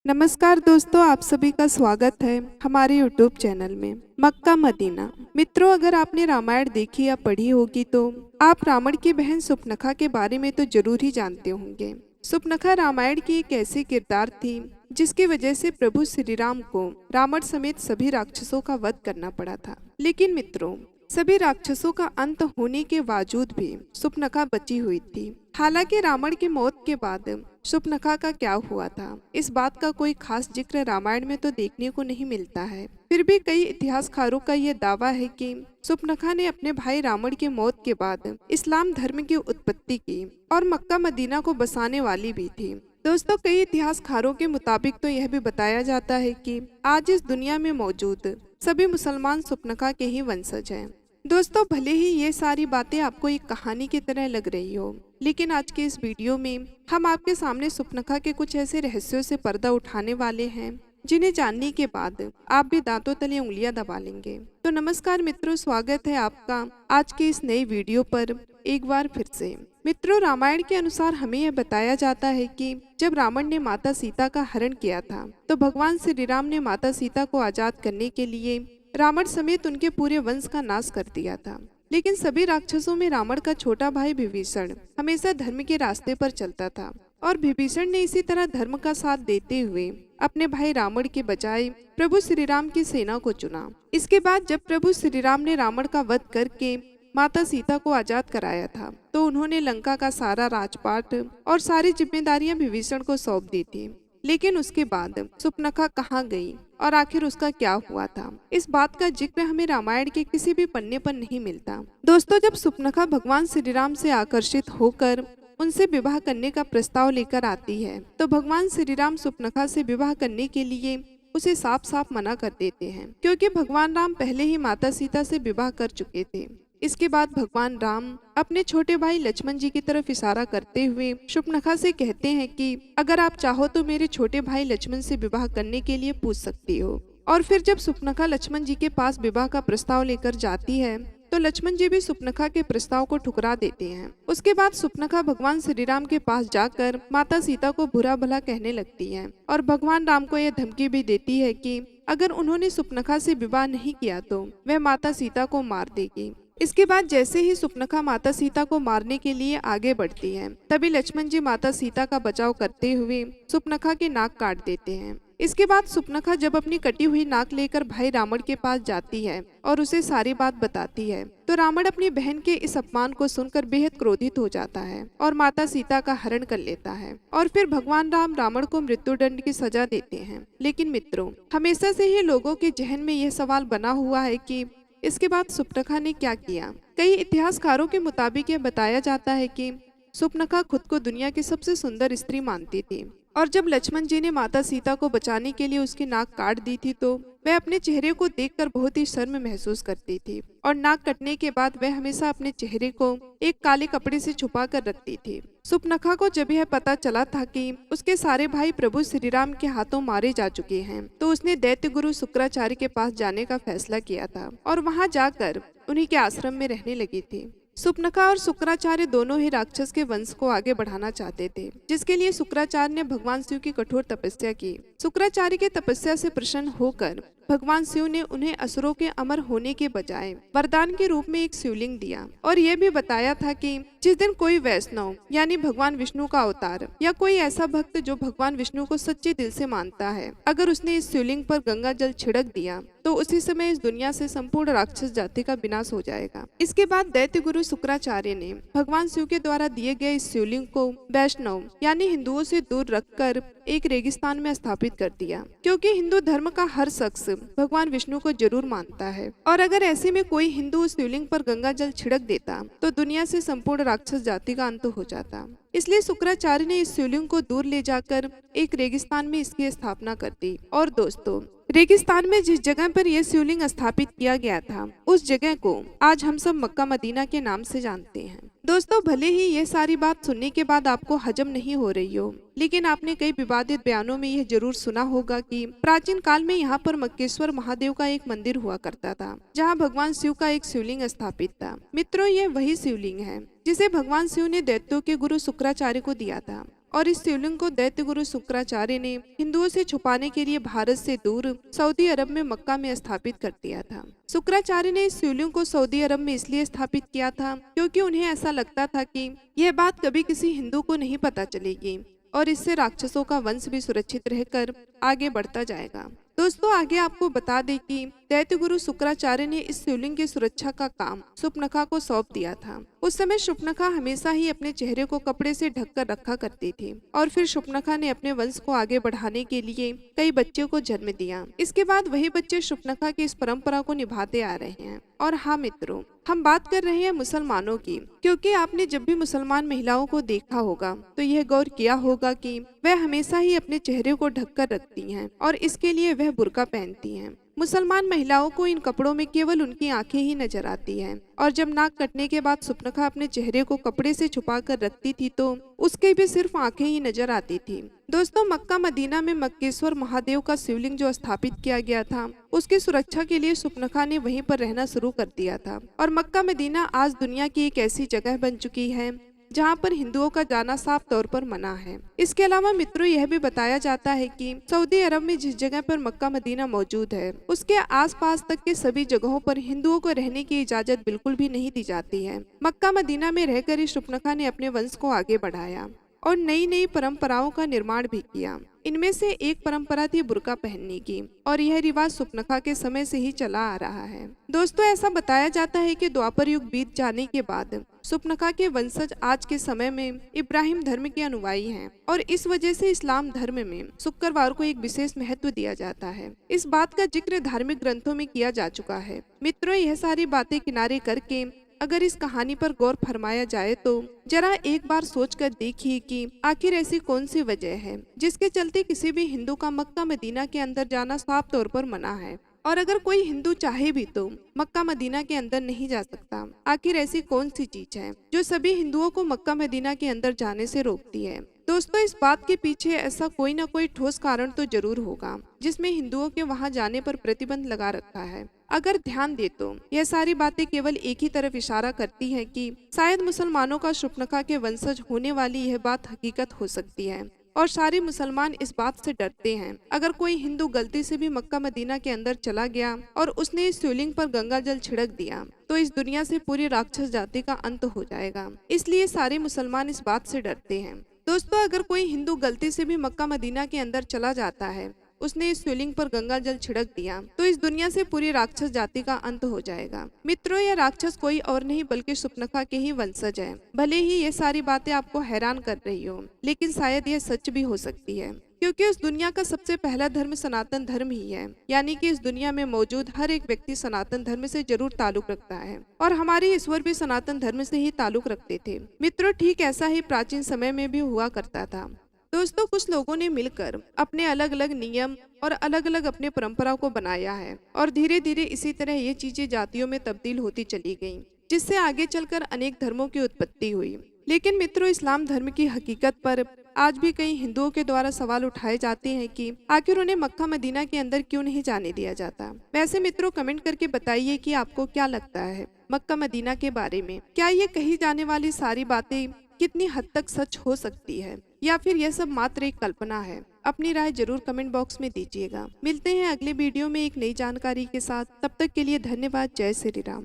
नमस्कार दोस्तों, आप सभी का स्वागत है हमारे YouTube चैनल में मक्का मदीना। मित्रों, अगर आपने रामायण देखी या पढ़ी होगी तो आप रावण की बहन सुपनखा के बारे में तो जरूर ही जानते होंगे। सुपनखा रामायण की एक ऐसी किरदार थी जिसकी वजह से प्रभु श्री राम को रावण समेत सभी राक्षसों का वध करना पड़ा था। लेकिन मित्रों, सभी राक्षसों का अंत होने के बावजूद भी सुपनखा बची हुई थी। हालांकि रावण की मौत के बाद सुपनखा का क्या हुआ था, इस बात का कोई खास जिक्र रामायण में तो देखने को नहीं मिलता है। फिर भी कई इतिहासकारों का यह दावा है कि सुपनखा ने अपने भाई रावण की मौत के बाद इस्लाम धर्म की उत्पत्ति की और मक्का मदीना को बसाने वाली भी थी। दोस्तों, कई इतिहासकारों के मुताबिक तो यह भी बताया जाता है कि आज इस दुनिया में मौजूद सभी मुसलमान सुपनखा के ही वंशज हैं। दोस्तों, भले ही ये सारी बातें आपको एक कहानी की तरह लग रही हो, लेकिन आज के इस वीडियो में हम आपके सामने सुपनखा के कुछ ऐसे रहस्यों से पर्दा उठाने वाले हैं जिन्हें जानने के बाद आप भी दांतों तले उंगलियां दबा लेंगे। तो नमस्कार मित्रों, स्वागत है आपका आज के इस नए वीडियो पर एक बार फिर से। मित्रों, रामायण के अनुसार हमें यह बताया जाता है कि जब रावण ने माता सीता का हरण किया था तो भगवान श्री राम ने माता सीता को आजाद करने के लिए रावण समेत उनके पूरे वंश का नाश कर दिया था। लेकिन सभी राक्षसों में रावण का छोटा भाई विभीषण हमेशा धर्म के रास्ते पर चलता था और विभीषण ने इसी तरह धर्म का साथ देते हुए अपने भाई रावण के बजाय प्रभु श्री राम की सेना को चुना। इसके बाद जब प्रभु श्री राम ने रावण का वध करके माता सीता को आजाद कराया था तो उन्होंने लंका का सारा राजपाट और सारी जिम्मेदारियां विभीषण को सौंप दी थी। लेकिन उसके बाद सुपनखा कहाँ गई और आखिर उसका क्या हुआ था, इस बात का जिक्र हमें रामायण के किसी भी पन्ने पर नहीं मिलता। दोस्तों, जब सुपनखा भगवान श्री राम से आकर्षित होकर उनसे विवाह करने का प्रस्ताव लेकर आती है तो भगवान श्री राम सुपनखा से विवाह करने के लिए उसे साफ साफ मना कर देते हैं, क्योंकि भगवान राम पहले ही माता सीता से विवाह कर चुके थे। इसके बाद भगवान राम अपने छोटे भाई लक्ष्मण जी की तरफ इशारा करते हुए सुपनखा से कहते हैं कि अगर आप चाहो तो मेरे छोटे भाई लक्ष्मण से विवाह करने के लिए पूछ सकती हो। और फिर जब सुपनखा लक्ष्मण जी के पास विवाह का प्रस्ताव लेकर जाती है तो लक्ष्मण जी भी सुपनखा के प्रस्ताव को ठुकरा देते हैं। उसके बाद सुपनखा भगवान श्री राम के पास जाकर माता सीता को बुरा भला कहने लगती है और भगवान राम को यह धमकी भी देती है कि अगर उन्होंने सुपनखा से विवाह नहीं किया तो वह माता सीता को मार देगी। इसके बाद जैसे ही सुपनखा माता सीता को मारने के लिए आगे बढ़ती है तभी लक्ष्मण जी माता सीता का बचाव करते हुए सुपनखा की नाक काट देते हैं। इसके बाद सुपनखा जब अपनी कटी हुई नाक लेकर भाई रावण के पास जाती है और उसे सारी बात बताती है तो रावण अपनी बहन के इस अपमान को सुनकर बेहद क्रोधित हो जाता है और माता सीता का हरण कर लेता है और फिर भगवान राम रावण को मृत्युदंड की सजा देते हैं। लेकिन मित्रों, हमेशा से ही लोगों के जहन में यह सवाल बना हुआ है कि इसके बाद सुपनखा ने क्या किया। कई इतिहासकारों के मुताबिक यह बताया जाता है कि सुपनखा खुद को दुनिया की सबसे सुंदर स्त्री मानती थी और जब लक्ष्मण जी ने माता सीता को बचाने के लिए उसकी नाक काट दी थी तो वह अपने चेहरे को देखकर बहुत ही शर्म महसूस करती थी और नाक कटने के बाद वह हमेशा अपने चेहरे को एक काले कपड़े से छुपा कर रखती थी। सुपनखा को जब यह पता चला था कि उसके सारे भाई प्रभु श्री राम के हाथों मारे जा चुके हैं तो उसने दैत्य गुरु शुक्राचार्य के पास जाने का फैसला किया था और वहां जाकर उन्हीं के आश्रम में रहने लगी थी। सुपनखा और शुक्राचार्य दोनों ही राक्षस के वंश को आगे बढ़ाना चाहते थे, जिसके लिए शुक्राचार्य ने भगवान शिव की कठोर तपस्या की। शुक्राचार्य की तपस्या से प्रसन्न होकर भगवान शिव ने उन्हें असुरों के अमर होने के बजाय वरदान के रूप में एक शिवलिंग दिया और यह भी बताया था कि जिस दिन कोई वैष्णव यानी भगवान विष्णु का अवतार या कोई ऐसा भक्त जो भगवान विष्णु को सच्चे दिल से मानता है, अगर उसने इस शिवलिंग पर गंगा जल छिड़क दिया तो उसी समय इस दुनिया से संपूर्ण राक्षस जाति का विनाश हो जाएगा। इसके बाद दैत्य गुरु शुक्राचार्य ने भगवान शिव के द्वारा दिए गए इस शिवलिंग को वैष्णव यानी हिंदुओं से दूर रखकर एक रेगिस्तान में स्थापित कर दिया, क्योंकि हिंदू धर्म का हर शख्स भगवान विष्णु को जरूर मानता है और अगर ऐसे में कोई हिंदू उस शिवलिंग पर गंगा जल छिड़क देता तो दुनिया से संपूर्ण राक्षस जाति का अंत हो जाता। इसलिए शुक्राचार्य ने इस शिवलिंग को दूर ले जाकर एक रेगिस्तान में इसकी स्थापना कर दी। और दोस्तों, रेगिस्तान में जिस जगह पर यह शिवलिंग स्थापित किया गया था उस जगह को आज हम सब मक्का मदीना के नाम से जानते हैं। दोस्तों, भले ही ये सारी बात सुनने के बाद आपको हजम नहीं हो रही हो, लेकिन आपने कई विवादित बयानों में यह जरूर सुना होगा कि प्राचीन काल में यहाँ पर मक्केश्वर महादेव का एक मंदिर हुआ करता था जहाँ भगवान शिव का एक शिवलिंग स्थापित था। मित्रों, ये वही शिवलिंग है जिसे भगवान शिव ने दैत्यों के गुरु शुक्राचार्य को दिया था। और इस शिवलिंग को दैत्य गुरु शुक्राचार्य ने हिंदुओं से छुपाने के लिए भारत से दूर सऊदी अरब में मक्का में स्थापित कर दिया था। शुक्राचार्य ने इस शिवलिंग को सऊदी अरब में इसलिए स्थापित किया था क्योंकि उन्हें ऐसा लगता था कि यह बात कभी किसी हिंदू को नहीं पता चलेगी और इससे राक्षसों का वंश भी सुरक्षित रहकर आगे बढ़ता जाएगा। दोस्तों, आगे आपको बता दें कि दैत्य गुरु शुक्राचार्य ने इस शिवलिंग की सुरक्षा का काम शूर्पणखा को सौंप दिया था। उस समय शूर्पणखा हमेशा ही अपने चेहरे को कपड़े से ढककर रखा करती थी और फिर शूर्पणखा ने अपने वंश को आगे बढ़ाने के लिए कई बच्चों को जन्म दिया। इसके बाद वही बच्चे शूर्पणखा की इस परंपरा को निभाते आ रहे हैं। और हाँ मित्रों, हम बात कर रहे हैं मुसलमानों की, क्योंकि आपने जब भी मुसलमान महिलाओं को देखा होगा तो यह गौर किया होगा कि वह हमेशा ही अपने चेहरे को ढककर रखती हैं और इसके लिए वह बुर्का पहनती हैं। मुसलमान महिलाओं को इन कपड़ों में केवल उनकी आंखें ही नजर आती हैं और जब नाक कटने के बाद शूर्पणखा अपने चेहरे को कपड़े से छुपा कर रखती थी तो उसके भी सिर्फ आंखें ही नजर आती थी। दोस्तों, मक्का मदीना में मक्केश्वर महादेव का शिवलिंग जो स्थापित किया गया था उसकी सुरक्षा के लिए शूर्पणखा ने वहीं पर रहना शुरू कर दिया था और मक्का मदीना आज दुनिया की एक ऐसी जगह बन चुकी है जहाँ पर हिंदुओं का जाना साफ तौर पर मना है। इसके अलावा मित्रों, यह भी बताया जाता है कि सऊदी अरब में जिस जगह पर मक्का मदीना मौजूद है उसके आसपास तक के सभी जगहों पर हिंदुओं को रहने की इजाजत बिल्कुल भी नहीं दी जाती है। मक्का मदीना में रहकर ही शूर्पणखा ने अपने वंश को आगे बढ़ाया और नई नई परंपराओं का निर्माण भी किया। इनमें से एक परंपरा थी बुर्का पहनने की और यह रिवाज शूर्पणखा के समय से ही चला आ रहा है। दोस्तों, ऐसा बताया जाता है कि द्वापर युग बीत जाने के बाद शूर्पणखा के वंशज आज के समय में इब्राहिम धर्म के अनुयायी हैं और इस वजह से इस्लाम धर्म में शुक्रवार को एक विशेष महत्व दिया जाता है। इस बात का जिक्र धार्मिक ग्रंथों में किया जा चुका है। मित्रों, यह सारी बातें किनारे करके अगर इस कहानी पर गौर फरमाया जाए तो जरा एक बार सोचकर देखिए कि आखिर ऐसी कौन सी वजह है जिसके चलते किसी भी हिंदू का मक्का मदीना के अंदर जाना साफ तौर पर मना है और अगर कोई हिंदू चाहे भी तो मक्का मदीना के अंदर नहीं जा सकता। आखिर ऐसी कौन सी चीज है जो सभी हिंदुओं को मक्का मदीना के अंदर जाने से रोकती है? दोस्तों, इस बात के पीछे ऐसा कोई ना कोई ठोस कारण तो जरूर होगा जिसमें हिंदुओं के वहां जाने पर प्रतिबंध लगा रखा है। अगर ध्यान दे तो यह सारी बातें केवल एक ही तरफ इशारा करती हैं कि शायद मुसलमानों का शूर्पणखा के वंशज होने वाली यह बात हकीकत हो सकती है और सारे मुसलमान इस बात से डरते हैं अगर कोई हिंदू गलती से भी मक्का मदीना के अंदर चला गया और उसने इस शिवलिंग पर गंगा जल छिड़क दिया तो इस दुनिया से पूरी राक्षस जाति का अंत हो जाएगा। इसलिए सारे मुसलमान इस बात से डरते हैं। दोस्तों, अगर कोई हिंदू गलती से भी मक्का मदीना के अंदर चला जाता है, उसने इस शिवलिंग पर गंगा जल छिड़क दिया तो इस दुनिया से पूरी राक्षस जाति का अंत हो जाएगा। मित्रों, यह राक्षस कोई और नहीं बल्कि शूर्पणखा के ही वंशज है। भले ही ये सारी बातें आपको हैरान कर रही हो, लेकिन शायद यह सच भी हो सकती है, क्योंकि उस दुनिया का सबसे पहला धर्म सनातन धर्म ही है। यानी कि इस दुनिया में मौजूद हर एक व्यक्ति सनातन धर्म से जरूर ताल्लुक रखता है और हमारे ईश्वर भी सनातन धर्म से ही ताल्लुक रखते थे। मित्रों, ठीक ऐसा ही प्राचीन समय में भी हुआ करता था। दोस्तों, कुछ लोगों ने मिलकर अपने अलग अलग नियम और अलग अलग अपने परंपरा को बनाया है और धीरे धीरे इसी तरह ये चीजें जातियों में तब्दील होती चली गईं, जिससे आगे चलकर अनेक धर्मों की उत्पत्ति हुई। लेकिन मित्रों, इस्लाम धर्म की हकीकत पर आज भी कई हिंदुओं के द्वारा सवाल उठाए जाते हैं कि आखिर उन्हें मक्का मदीना के अंदर क्यों नहीं जाने दिया जाता। वैसे मित्रों, कमेंट करके बताइए कि आपको क्या लगता है मक्का मदीना के बारे में। क्या ये कही जाने वाली सारी बातें कितनी हद तक सच हो सकती है या फिर यह सब मात्र एक कल्पना है? अपनी राय जरूर कमेंट बॉक्स में दीजिएगा। मिलते हैं अगले वीडियो में एक नई जानकारी के साथ। तब तक के लिए धन्यवाद। जय श्री राम।